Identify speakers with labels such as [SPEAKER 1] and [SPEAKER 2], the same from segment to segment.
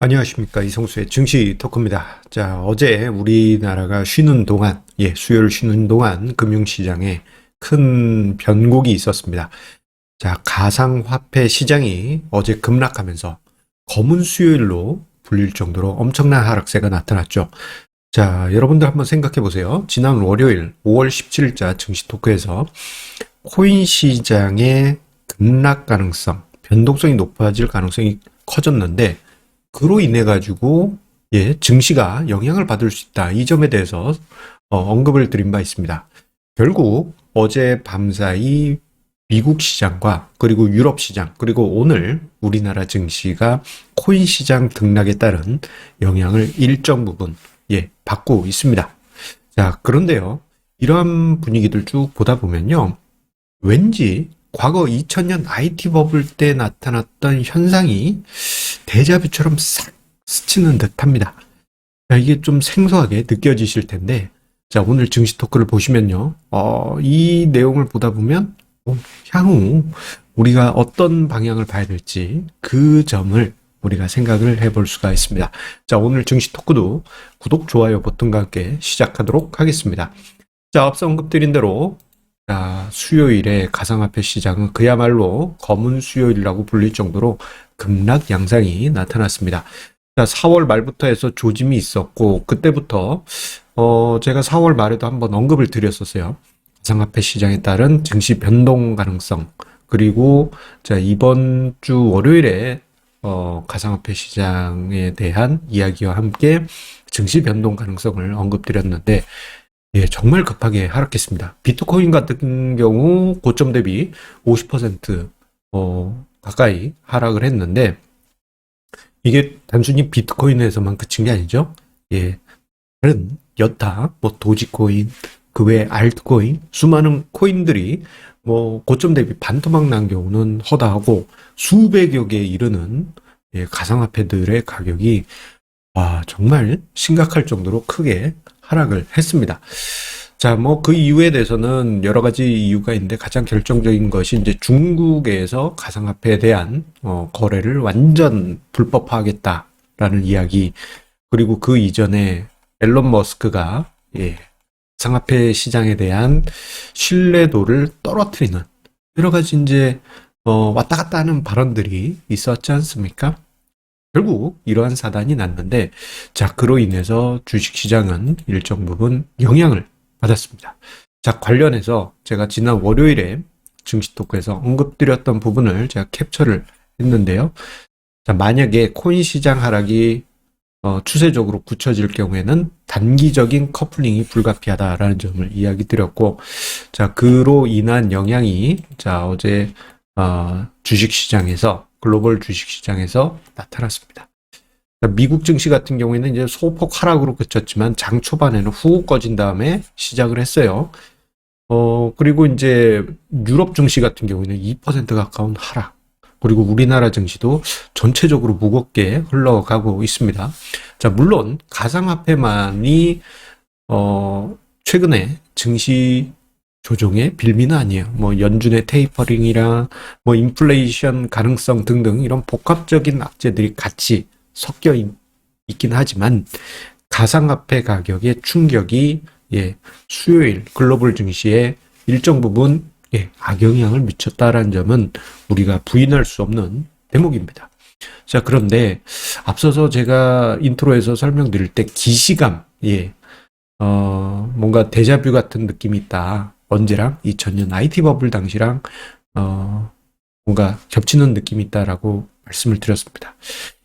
[SPEAKER 1] 안녕하십니까. 이성수의 증시 토크입니다. 자, 어제 우리나라가 쉬는 동안, 수요일 쉬는 동안 금융시장에 큰 변곡이 있었습니다. 자, 가상화폐 시장이 어제 급락하면서 검은 수요일로 불릴 정도로 엄청난 하락세가 나타났죠. 자, 여러분들 한번 생각해 보세요. 지난 월요일 5월 17일자 증시 토크에서 코인 시장의 급락 가능성, 변동성이 높아질 가능성이 커졌는데 그로 인해 가지고 증시가 영향을 받을 수 있다. 이 점에 대해서 언급을 드린 바 있습니다. 결국 어제 밤사이 미국 시장과 그리고 유럽 시장 그리고 오늘 우리나라 증시가 코인 시장 등락에 따른 영향을 일정 부분 받고 있습니다. 자, 그런데요. 이러한 분위기들 쭉 보다 보면요. 왠지 과거 2000년 IT 버블 때 나타났던 현상이 데자뷰처럼 싹 스치는 듯합니다. 자, 이게 좀 생소하게 느껴지실 텐데, 자, 오늘 증시 토크를 보시면요, 이 내용을 보다 보면 향후 우리가 어떤 방향을 봐야 될지 그 점을 우리가 생각을 해볼 수가 있습니다. 자, 오늘 증시 토크도 구독, 좋아요 버튼과 함께 시작하도록 하겠습니다. 자, 앞서 언급드린 대로 자, 수요일에 가상화폐 시장은 그야말로 검은 수요일이라고 불릴 정도로 급락 양상이 나타났습니다. 자, 4월 말부터 해서 조짐이 있었고 그때부터 제가 4월 말에도 한번 언급을 드렸었어요. 가상화폐 시장에 따른 증시 변동 가능성 그리고 자, 이번 주 월요일에 가상화폐 시장에 대한 이야기와 함께 증시 변동 가능성을 언급드렸는데 정말 급하게 하락했습니다. 비트코인 같은 경우 고점 대비 50% 가까이 하락을 했는데 이게 단순히 비트코인에서만 그친 게 아니죠. 다른 여타 도지코인 그 외 알트코인 수많은 코인들이 고점 대비 반토막 난 경우는 허다하고 수백여 개에 이르는 가상화폐들의 가격이 정말 심각할 정도로 크게 하락을 했습니다. 자, 그 이유에 대해서는 여러 가지 이유가 있는데 가장 결정적인 것이 이제 중국에서 가상화폐에 대한 거래를 완전 불법화하겠다라는 이야기 그리고 그 이전에 앨런 머스크가 가상화폐 시장에 대한 신뢰도를 떨어뜨리는 여러 가지 이제 왔다 갔다 하는 발언들이 있었지 않습니까? 결국 이러한 사단이 났는데 자, 그로 인해서 주식시장은 일정 부분 영향을 받았습니다. 자, 관련해서 제가 지난 월요일에 증시토크에서 언급드렸던 부분을 제가 캡처를 했는데요. 자, 만약에 코인 시장 하락이 추세적으로 굳혀질 경우에는 단기적인 커플링이 불가피하다라는 점을 이야기 드렸고 자, 그로 인한 영향이 자, 어제 주식시장에서 글로벌 주식시장에서 나타났습니다. 미국 증시 같은 경우에는 이제 소폭 하락으로 그쳤지만 장 초반에는 훅 꺼진 다음에 시작을 했어요. 그리고 이제 유럽 증시 같은 경우에는 2% 가까운 하락. 그리고 우리나라 증시도 전체적으로 무겁게 흘러가고 있습니다. 자, 물론 가상화폐만이 최근에 증시 조정의 빌미는 아니에요. 연준의 테이퍼링이랑 인플레이션 가능성 등등 이런 복합적인 악재들이 같이 섞여 있긴 하지만 가상화폐 가격의 충격이 수요일 글로벌 증시에 일정 부분 악영향을 미쳤다라는 점은 우리가 부인할 수 없는 대목입니다. 자, 그런데 앞서서 제가 인트로에서 설명드릴 때 기시감, 뭔가 데자뷰 같은 느낌이 있다. 언제랑 2000년 IT 버블 당시랑 뭔가 겹치는 느낌이 있다라고 말씀을 드렸습니다.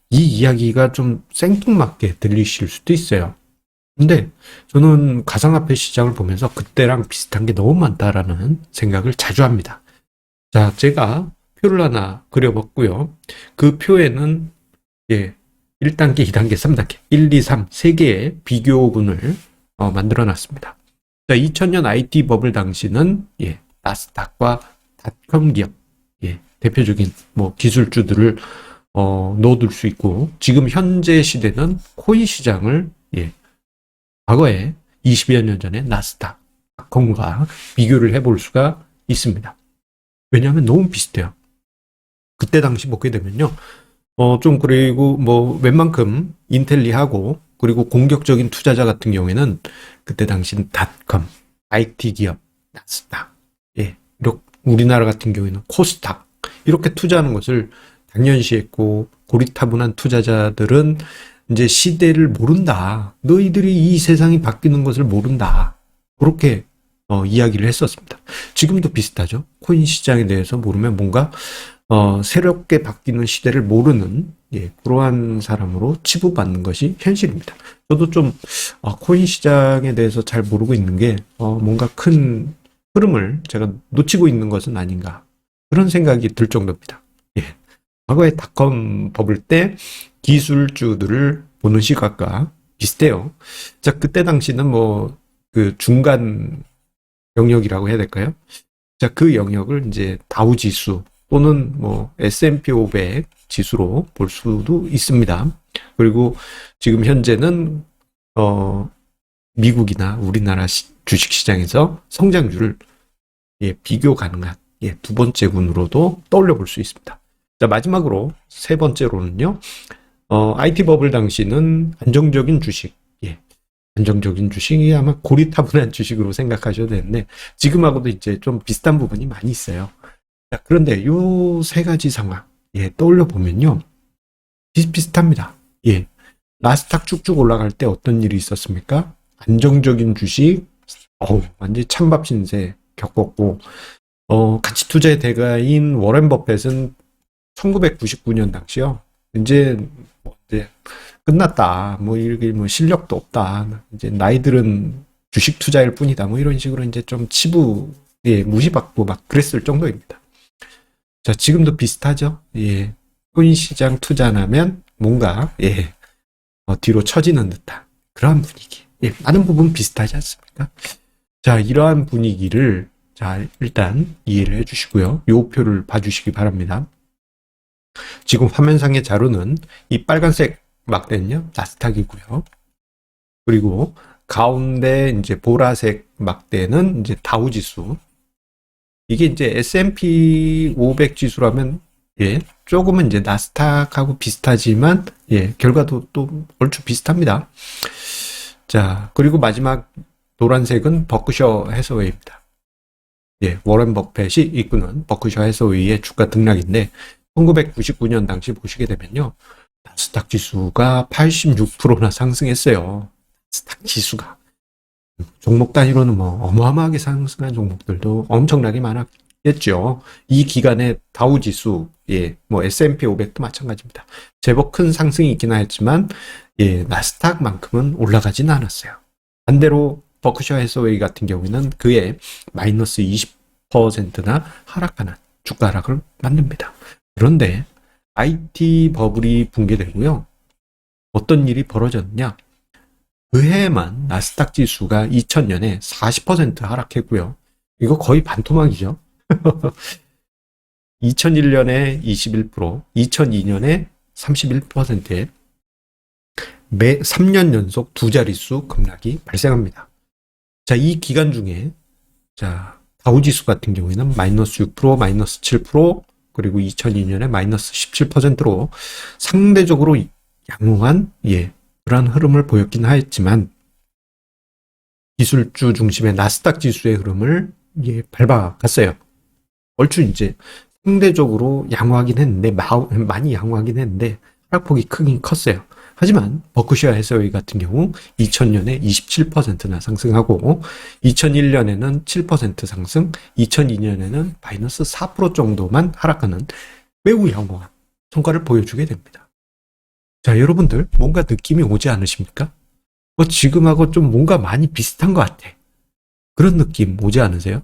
[SPEAKER 1] 이 이야기가 좀 생뚱맞게 들리실 수도 있어요. 근데 저는 가상화폐 시장을 보면서 그때랑 비슷한 게 너무 많다라는 생각을 자주 합니다. 자, 제가 표를 하나 그려봤고요. 그 표에는 1단계, 2단계, 3단계, 1, 2, 3, 3개의 비교군을 만들어 놨습니다. 자, 2000년 IT 버블 당시는 나스닥과 닷컴 기업, 대표적인 기술주들을 넣어둘 수 있고 지금 현재 시대는 코인 시장을 과거에 20여 년 전에 나스닥, 닷컴과 비교를 해볼 수가 있습니다. 왜냐하면 너무 비슷해요. 그때 당시 보게 되면요. 좀 그리고 뭐 웬만큼 인텔리하고 그리고 공격적인 투자자 같은 경우에는 그때 당시 닷컴, IT 기업, 나스닥, 예, 이렇게 우리나라 같은 경우에는 코스닥 이렇게 투자하는 것을 당연시했고 고리타분한 투자자들은 이제 시대를 모른다. 너희들이 이 세상이 바뀌는 것을 모른다. 그렇게 이야기를 했었습니다. 지금도 비슷하죠. 코인 시장에 대해서 모르면 뭔가 새롭게 바뀌는 시대를 모르는 그러한 사람으로 치부받는 것이 현실입니다. 저도 좀 코인 시장에 대해서 잘 모르고 있는 게 뭔가 큰 흐름을 제가 놓치고 있는 것은 아닌가 그런 생각이 들 정도입니다. 예. 과거에 닷컴 버블 때 기술주들을 보는 시각과 비슷해요. 자, 그때 당시는 뭐 그 중간 영역이라고 해야 될까요? 자, 그 영역을 이제 다우 지수 또는 뭐 S&P 500 지수로 볼 수도 있습니다. 그리고 지금 현재는 미국이나 우리나라 주식 시장에서 성장률을 비교 가능한 두 번째 군으로도 떠올려 볼 수 있습니다. 자, 마지막으로 세 번째로는요. IT 버블 당시는 안정적인 주식, 안정적인 주식이 아마 고리타분한 주식으로 생각하셔도 되는데 지금하고도 이제 좀 비슷한 부분이 많이 있어요. 자, 그런데 요 세 가지 상황, 떠올려 보면요. 비슷비슷합니다. 나스닥 쭉쭉 올라갈 때 어떤 일이 있었습니까? 안정적인 주식, 완전히 찬밥 신세 겪었고, 가치 투자의 대가인 워렌 버핏은 1999년 당시요. 이제 끝났다. 뭐 이렇게 뭐 실력도 없다. 이제 나이들은 주식 투자일 뿐이다. 뭐 이런 식으로 이제 좀 무시받고 막 그랬을 정도입니다. 자, 지금도 비슷하죠. 코인 시장 투자하면 뭔가 뒤로 처지는 듯한 그러한 분위기. 많은 부분 비슷하지 않습니까? 자, 이러한 분위기를 자, 일단 이해를 해주시고요. 요 표를 봐주시기 바랍니다. 지금 화면상의 자료는 이 빨간색 막대는요, 나스닥이고요. 그리고 가운데 이제 보라색 막대는 이제 다우지수. 이게 이제 S&P 500 지수라면 조금은 이제 나스닥하고 비슷하지만 결과도 또 얼추 비슷합니다. 자, 그리고 마지막 노란색은 버크셔 해서웨이입니다. 워렌 버핏이 이끄는 버크셔 해서웨이의 주가 등락인데 1999년 당시 보시게 되면요. 나스닥 지수가 86%나 상승했어요. 나스닥 지수가. 종목 단위로는 뭐 어마어마하게 상승한 종목들도 엄청나게 많았겠죠. 이 기간에 다우 지수, 뭐 S&P 500도 마찬가지입니다. 제법 큰 상승이 있긴 했지만, 나스닥만큼은 올라가진 않았어요. 반대로 버크셔 해서웨이 같은 경우에는 그에 마이너스 20%나 하락하는 주가 하락을 만듭니다. 그런데 IT 버블이 붕괴되고요. 어떤 일이 벌어졌냐? 그 해에만 나스닥 지수가 2000년에 40% 하락했고요. 이거 거의 반토막이죠. 2001년에 21%, 2002년에 31%에 매 3년 연속 두 자릿수 급락이 발생합니다. 자, 이 기간 중에 자, 다우지수 같은 경우에는 마이너스 6%, 마이너스 7%, 그리고 2002년에 마이너스 17%로 상대적으로 양호한 그러한 흐름을 보였긴 하였지만 기술주 중심의 나스닥 지수의 흐름을 밟아갔어요. 얼추 이제 상대적으로 양호하긴 했는데 많이 양호하긴 했는데 하락폭이 크긴 컸어요. 하지만 버크셔 해서웨이 같은 경우 2000년에 27%나 상승하고 2001년에는 7% 상승, 2002년에는 마이너스 4% 정도만 하락하는 매우 양호한 성과를 보여주게 됩니다. 자, 여러분들 뭔가 느낌이 오지 않으십니까? 지금하고 좀 뭔가 많이 비슷한 것 같아. 그런 느낌 오지 않으세요?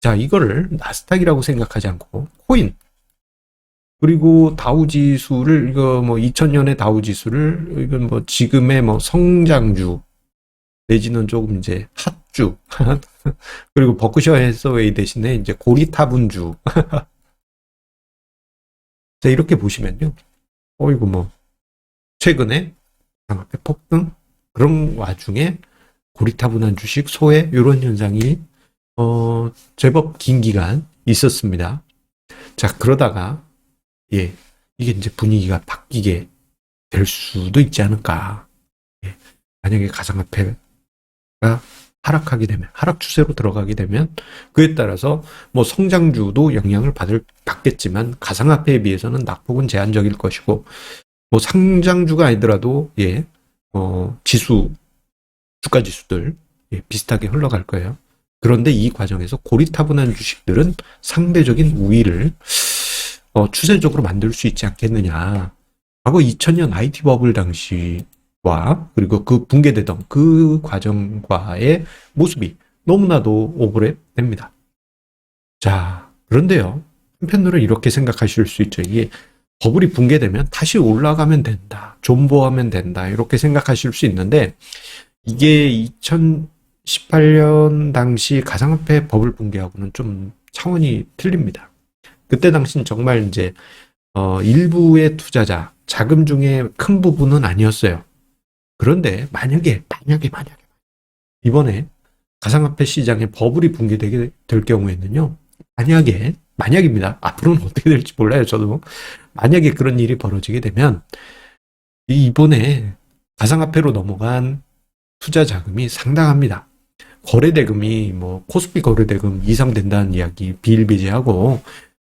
[SPEAKER 1] 자, 이거를 나스닥이라고 생각하지 않고 코인 그리고 다우지수를 이거 뭐 2000년의 다우지수를 이건 뭐 지금의 뭐 성장주 내지는 조금 이제 핫주 그리고 버크셔 해서웨이 대신에 이제 고리타분주 자, 이렇게 보시면요. 이거 뭐 최근에 강압의 폭등 그런 와중에 고리타분한 주식 소외 이런 현상이 제법 긴 기간 있었습니다. 자, 그러다가 이게 이제 분위기가 바뀌게 될 수도 있지 않을까. 예. 만약에 가상화폐가 하락하게 되면, 하락 추세로 들어가게 되면 그에 따라서 뭐 성장주도 영향을 받겠지만 가상화폐에 비해서는 낙폭은 제한적일 것이고, 뭐 상장주가 아니더라도 주가 지수들 비슷하게 흘러갈 거예요. 그런데 이 과정에서 고리타분한 주식들은 상대적인 우위를 추세적으로 만들 수 있지 않겠느냐. 과거 2000년 IT 버블 당시와 그리고 그 붕괴되던 그 과정과의 모습이 너무나도 오버랩됩니다. 자, 그런데요. 한편으로 이렇게 생각하실 수 있죠. 이게 버블이 붕괴되면 다시 올라가면 된다. 존버하면 된다. 이렇게 생각하실 수 있는데, 이게 2018년 당시 가상화폐 버블 붕괴하고는 좀 차원이 틀립니다. 그때 당시는 정말 이제 일부의 투자자 자금 중에 큰 부분은 아니었어요. 그런데 만약에 이번에 가상화폐 시장에 버블이 붕괴되게 될 경우에는요. 만약입니다. 앞으로는 어떻게 될지 몰라요. 저도. 만약에 그런 일이 벌어지게 되면 이번에 가상화폐로 넘어간 투자 자금이 상당합니다. 거래대금이 뭐 코스피 거래대금 이상 된다는 이야기 비일비재하고,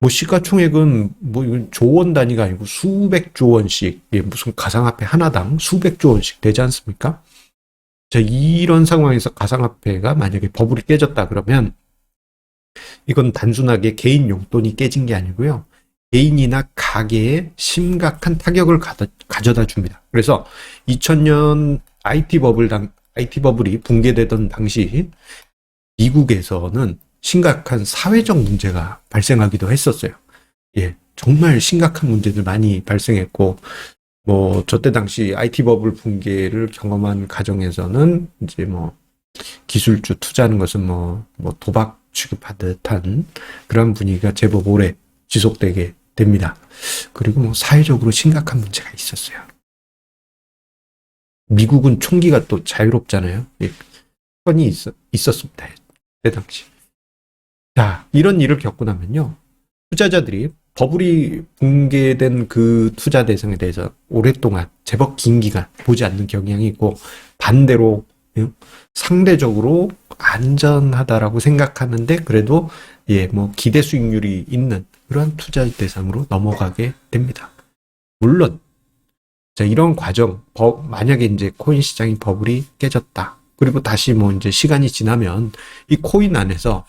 [SPEAKER 1] 뭐 시가총액은 뭐 조원 단위가 아니고 수백조 원씩, 무슨 가상화폐 하나당 수백조 원씩 되지 않습니까? 자, 이런 상황에서 가상화폐가 만약에 버블이 깨졌다 그러면 이건 단순하게 개인 용돈이 깨진 게 아니고요. 개인이나 가게에 심각한 타격을 가져다 줍니다. 그래서 2000년 IT 버블이 붕괴되던 당시 미국에서는 심각한 사회적 문제가 발생하기도 했었어요. 예, 정말 심각한 문제들 많이 발생했고, 뭐 저때 당시 IT 버블 붕괴를 경험한 가정에서는 이제 뭐 기술주 투자하는 것은 뭐 도박 취급하듯한 그런 분위기가 제법 오래 지속되게 됩니다. 그리고 뭐 사회적으로 심각한 문제가 있었어요. 미국은 총기가 또 자유롭잖아요. 건이 있었습니다. 그때 당시. 자, 이런 일을 겪고 나면요. 투자자들이 버블이 붕괴된 그 투자 대상에 대해서 오랫동안 제법 긴 기간 보지 않는 경향이 있고, 반대로 상대적으로 안전하다라고 생각하는데 그래도 뭐 기대 수익률이 있는 그러한 투자 대상으로 넘어가게 됩니다. 물론 자, 이런 과정, 만약에 이제 코인 시장이 버블이 깨졌다. 그리고 다시 뭐 이제 시간이 지나면 이 코인 안에서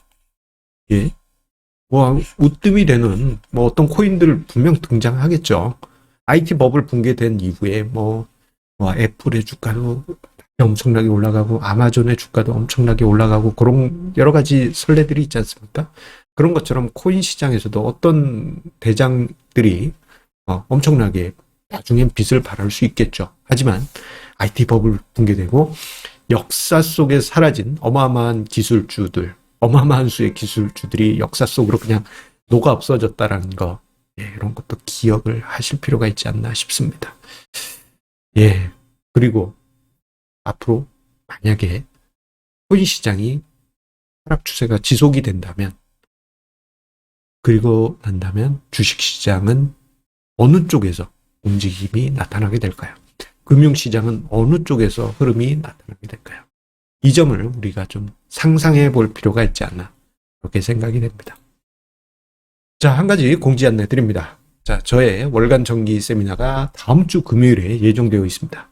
[SPEAKER 1] 뭐 우뜸이 되는 뭐 어떤 코인들 분명 등장하겠죠. IT 버블 붕괴된 이후에 뭐 애플의 주가도 엄청나게 올라가고 아마존의 주가도 엄청나게 올라가고 그런 여러 가지 선례들이 있지 않습니까? 그런 것처럼 코인 시장에서도 어떤 대장들이 엄청나게 나중엔 빚을 발할 수 있겠죠. 하지만 IT 버블 붕괴되고 역사 속에 사라진 어마어마한 기술주들, 어마어마한 수의 기술주들이 역사 속으로 그냥 녹아 없어졌다라는 거, 이런 것도 기억을 하실 필요가 있지 않나 싶습니다. 그리고 앞으로 만약에 코인 시장이 하락 추세가 지속이 된다면, 그리고 난다면 주식 시장은 어느 쪽에서 움직임이 나타나게 될까요? 금융시장은 어느 쪽에서 흐름이 나타나게 될까요? 이 점을 우리가 좀 상상해 볼 필요가 있지 않나, 그렇게 생각이 됩니다. 자, 한 가지 공지 안내 드립니다. 자, 저의 월간 정기 세미나가 다음 주 금요일에 예정되어 있습니다.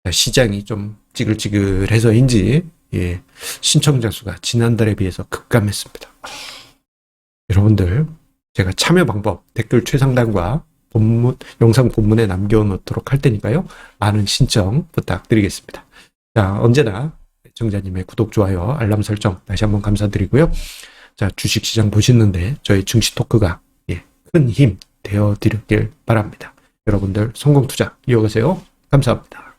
[SPEAKER 1] 자, 시장이 좀 찌글찌글해서인지 신청자 수가 지난달에 비해서 급감했습니다. 여러분들, 제가 참여 방법 댓글 최상단과 영상 본문에 남겨놓도록 할 테니까요. 많은 신청 부탁드리겠습니다. 자, 언제나 시청자님의 구독, 좋아요, 알람 설정 다시 한번 감사드리고요. 자, 주식시장 보시는데 저희 증시 토크가 큰 힘 되어드리길 바랍니다. 여러분들 성공 투자 이어가세요. 감사합니다.